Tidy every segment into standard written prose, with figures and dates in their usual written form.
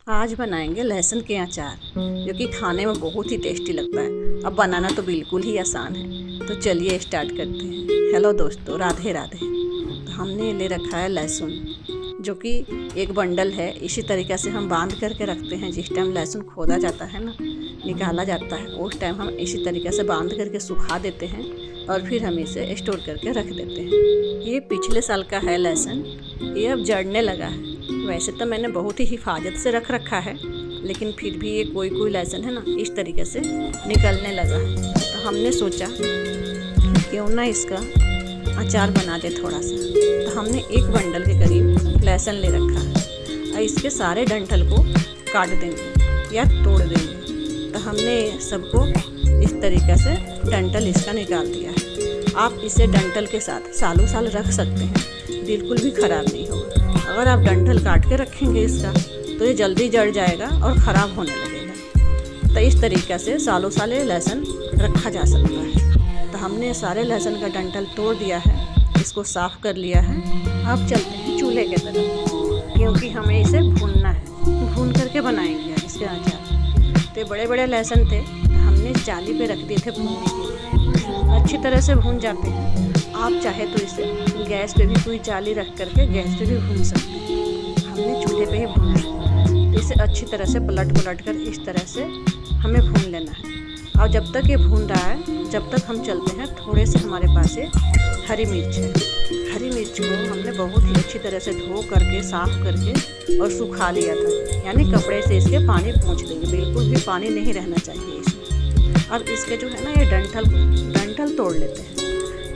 आज बनाएंगे लहसुन के अचार, जो कि खाने में बहुत ही टेस्टी लगता है। अब बनाना तो बिल्कुल ही आसान है, तो चलिए स्टार्ट करते हैं। हेलो दोस्तों, राधे राधे। तो हमने ले रखा है लहसुन, जो कि एक बंडल है। इसी तरीक़े से हम बांध करके रखते हैं। जिस टाइम लहसुन खोदा जाता है ना, निकाला जाता है, उस टाइम हम इसी तरीक़े से बांध करके सुखा देते हैं और फिर हम इसे स्टोर करके रख देते हैं। ये पिछले साल का है लहसुन, ये अब जड़ने लगा है। वैसे तो मैंने बहुत ही हिफाजत से रख रखा है, लेकिन फिर भी ये कोई लहसुन है ना, इस तरीके से निकलने लगा है। तो हमने सोचा क्यों ना इसका अचार बना दे थोड़ा सा। तो हमने एक बंडल के करीब लहसुन ले रखा है और इसके सारे डंठल को काट देंगे या तोड़ देंगे। तो हमने सबको इस तरीके से डंठल इसका निकाल दिया है। आप इसे डंठल के साथ सालों साल रख सकते हैं, बिल्कुल भी ख़राब नहीं होगा। अगर आप डंठल काट के रखेंगे इसका, तो ये जल्दी जड़ जाएगा और ख़राब होने लगेगा। तो इस तरीक़े से सालों साल लहसुन रखा जा सकता है। तो हमने सारे लहसुन का डंठल तोड़ दिया है, इसको साफ़ कर लिया है। अब चलते हैं चूल्हे के तरफ, क्योंकि हमें इसे भूनना है। भून करके बनाएंगे इसके अचार। तो बड़े बड़े लहसुन थे, हमने जाली पे रख दिए थे भूनने के लिए। अच्छी तरह से भून जाते हैं। आप चाहे तो इसे गैस पे भी कोई जाली रख करके गैस पे भी भून सकते हैं। हमने चूल्हे पे ही भूना है। इसे अच्छी तरह से पलट कर इस तरह से हमें भून लेना है। और जब तक ये भून रहा है, जब तक हम चलते हैं, थोड़े से हमारे पास ये हरी मिर्च है। हरी मिर्च को हमने बहुत ही अच्छी तरह से धो करके, साफ़ करके और सुखा लिया था। यानी कपड़े से इसके पानी पोंछ देंगे, बिल्कुल भी पानी नहीं रहना चाहिए इसमें। अब इसके जो है ना, ये डंठल तोड़ लेते हैं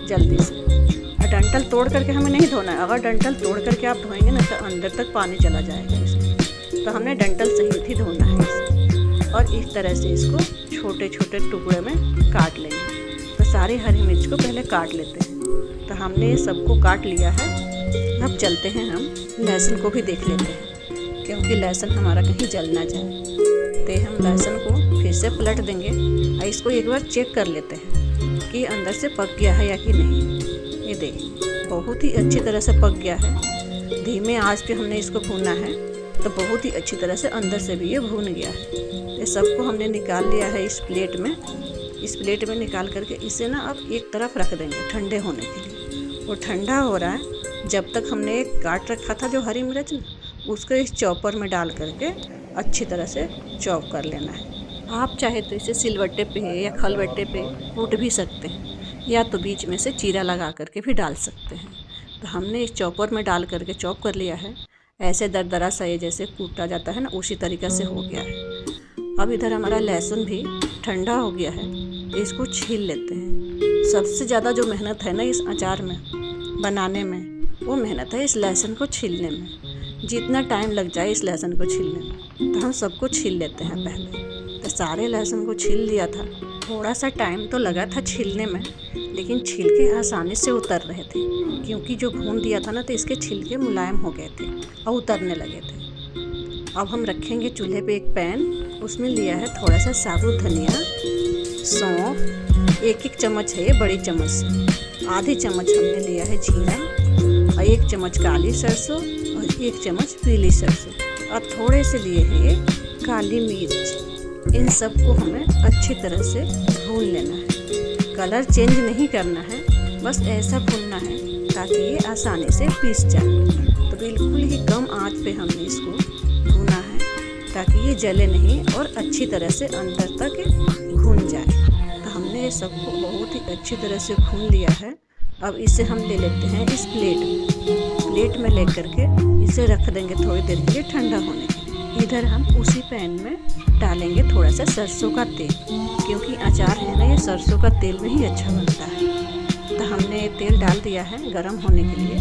जल्दी से। और डंठल तोड़ करके हमें नहीं धोना है। अगर डंठल तोड़ करके आप धोएंगे ना, तो अंदर तक पानी चला जाएगा इसमें। तो हमने डंठल सहित ही धोना है इसे। और इस तरह से इसको छोटे छोटे टुकड़े में काट लेंगे। तो सारी हरी मिर्च को पहले काट लेते हैं। तो हमने सबको काट लिया है। अब चलते हैं, हम लहसुन को भी देख लेते हैं, क्योंकि लहसुन हमारा कहीं जल ना जाए। तो हम लहसुन को फिर से पलट देंगे और इसको एक बार चेक कर लेते हैं कि अंदर से पक गया है या कि नहीं। ये देखिए, बहुत ही अच्छी तरह से पक गया है। धीमे आंच पे हमने इसको भूना है, तो बहुत ही अच्छी तरह से अंदर से भी ये भून गया है। ये सबको हमने निकाल लिया है इस प्लेट में। इस प्लेट में निकाल करके इसे ना अब एक तरफ रख देंगे ठंडे होने के लिए। वो ठंडा हो रहा है। जब तक हमने एक काट रखा था जो हरी मिर्च ना, उसको इस चॉपर में डाल करके अच्छी तरह से चॉप कर लेना है। आप चाहे तो इसे सिलबट्टे पे या खलबट्टे पे कूट भी सकते हैं, या तो बीच में से चीरा लगा करके भी डाल सकते हैं। तो हमने इस चॉपर में डाल करके चॉप कर लिया है। ऐसे दरदरा सा ये जैसे कूटा जाता है ना, उसी तरीक़े से हो गया है। अब इधर हमारा लहसुन भी ठंडा हो गया है, तो इसको छील लेते हैं। सबसे ज़्यादा जो मेहनत है ना इस अचार में बनाने में, वो मेहनत है इस लहसुन को छीलने में। जितना टाइम लग जाए इस लहसुन को छीलने में, तो हम सबको छील लेते हैं पहले। तो सारे लहसुन को छील लिया था। थोड़ा सा टाइम तो लगा था छीलने में, लेकिन छिलके आसानी से उतर रहे थे, क्योंकि जो भून दिया था ना, तो इसके छिलके मुलायम हो गए थे और उतरने लगे थे। अब हम रखेंगे चूल्हे पे एक पैन। उसमें लिया है थोड़ा सा साबुत धनिया, सौंफ, एक चम्मच है ये बड़ी चम्मच से। आधी चम्मच हमने लिया है जीरा, और 1 चम्मच काली सरसों और 1 चम्मच पीली सरसों, और थोड़े से लिए हैं ये काली मिर्च। इन सब को हमें अच्छी तरह से भून लेना है। कलर चेंज नहीं करना है, बस ऐसा भूनना है ताकि ये आसानी से पीस जाए। तो बिल्कुल ही कम आंच पे हमने इसको भूना है, ताकि ये जले नहीं और अच्छी तरह से अंदर तक भून जाए। तो हमने ये सबको बहुत ही अच्छी तरह से भून लिया है। अब इसे हम ले लेते हैं इस प्लेट में ले करके इसे रख देंगे थोड़ी देर के लिए ठंडा होने के लिए। इधर हम उसी पैन में डालेंगे थोड़ा सा सरसों का तेल, क्योंकि अचार है ना, ये सरसों का तेल में ही अच्छा बनता है। तो हमने ये तेल डाल दिया है गरम होने के लिए।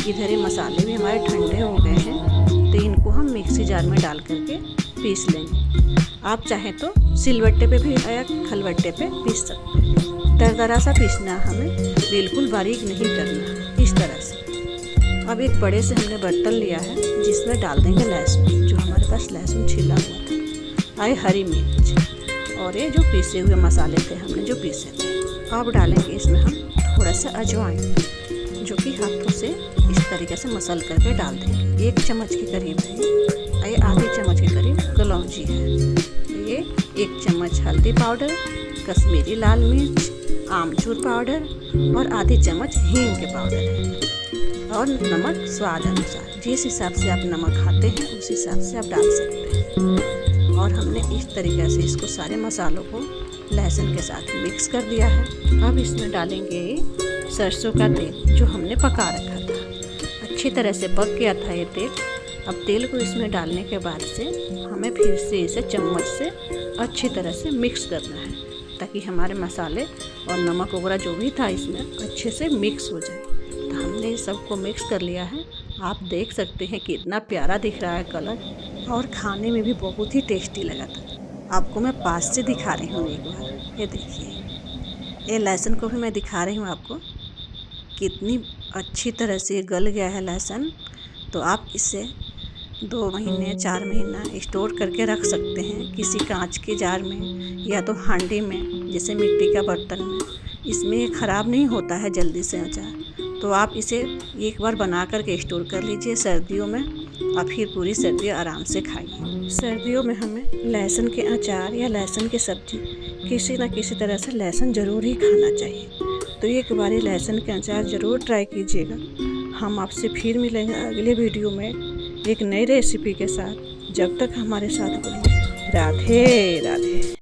इधर ये मसाले भी हमारे ठंडे हो गए हैं, तो इनको हम मिक्सी जार में डाल करके पीस लेंगे। आप चाहें तो सिलबट्टे पे भी या खलबट्टे पे पीस सकते हैं। दरदरा सा पीसना, हमें बिल्कुल बारीक नहीं करना, इस तरह से। अब एक बड़े से हमने बर्तन लिया है, जिसमें डाल देंगे लहसुन, जो हमारे पास लहसुन छिला हुआ था, आए हरी मिर्च, और ये जो पीसे हुए मसाले थे हमने जो पीसे थे। अब डालेंगे इसमें हम थोड़ा सा अजवाइन, जो कि हाथों से इस तरीके से मसल करके डाल देंगे। 1 चम्मच के करीब है, आधे चम्मच के करीब सब्जी है। ये 1 चम्मच हल्दी पाउडर, कश्मीरी लाल मिर्च, आमचूर पाउडर और आधी चम्मच हींग के पाउडर है और नमक स्वाद अनुसार। जिस हिसाब से आप नमक खाते हैं उस हिसाब से आप डाल सकते हैं। और हमने इस तरीके से इसको सारे मसालों को लहसुन के साथ मिक्स कर दिया है। अब इसमें डालेंगे सरसों का तेल जो हमने पका रखा था। अच्छी तरह से पक गया था ये तेल। अब तेल को इसमें डालने के बाद से हमें फिर से इसे चम्मच से अच्छी तरह से मिक्स करना है ताकि हमारे मसाले और नमक वगैरह जो भी था इसमें अच्छे से मिक्स हो जाए। तो हमने इस सबको मिक्स कर लिया है। आप देख सकते हैं कितना प्यारा दिख रहा है कलर और खाने में भी बहुत ही टेस्टी लगा था। आपको मैं पास से दिखा रही हूँ एक बार। ये देखिए, ये लहसुन को भी मैं दिखा रही हूँ आपको कितनी अच्छी तरह से गल गया है लहसुन। तो आप इसे 2 महीने 4 महीना स्टोर करके रख सकते हैं किसी कांच के जार में या तो हांडी में, जैसे मिट्टी का बर्तन में। इसमें ये ख़राब नहीं होता है जल्दी से अचार। तो आप इसे एक बार बना करके स्टोर कर लीजिए सर्दियों में और फिर पूरी सर्दी आराम से खाइए। सर्दियों में हमें लहसुन के अचार या लहसुन की सब्ज़ी किसी न किसी तरह से लहसुन ज़रूर ही खाना चाहिए। तो एक बार लहसुन के अचार ज़रूर ट्राई कीजिएगा। हम आपसे फिर मिलेंगे अगले वीडियो में एक नई रेसिपी के साथ। जब तक हमारे साथ बने, राधे राधे।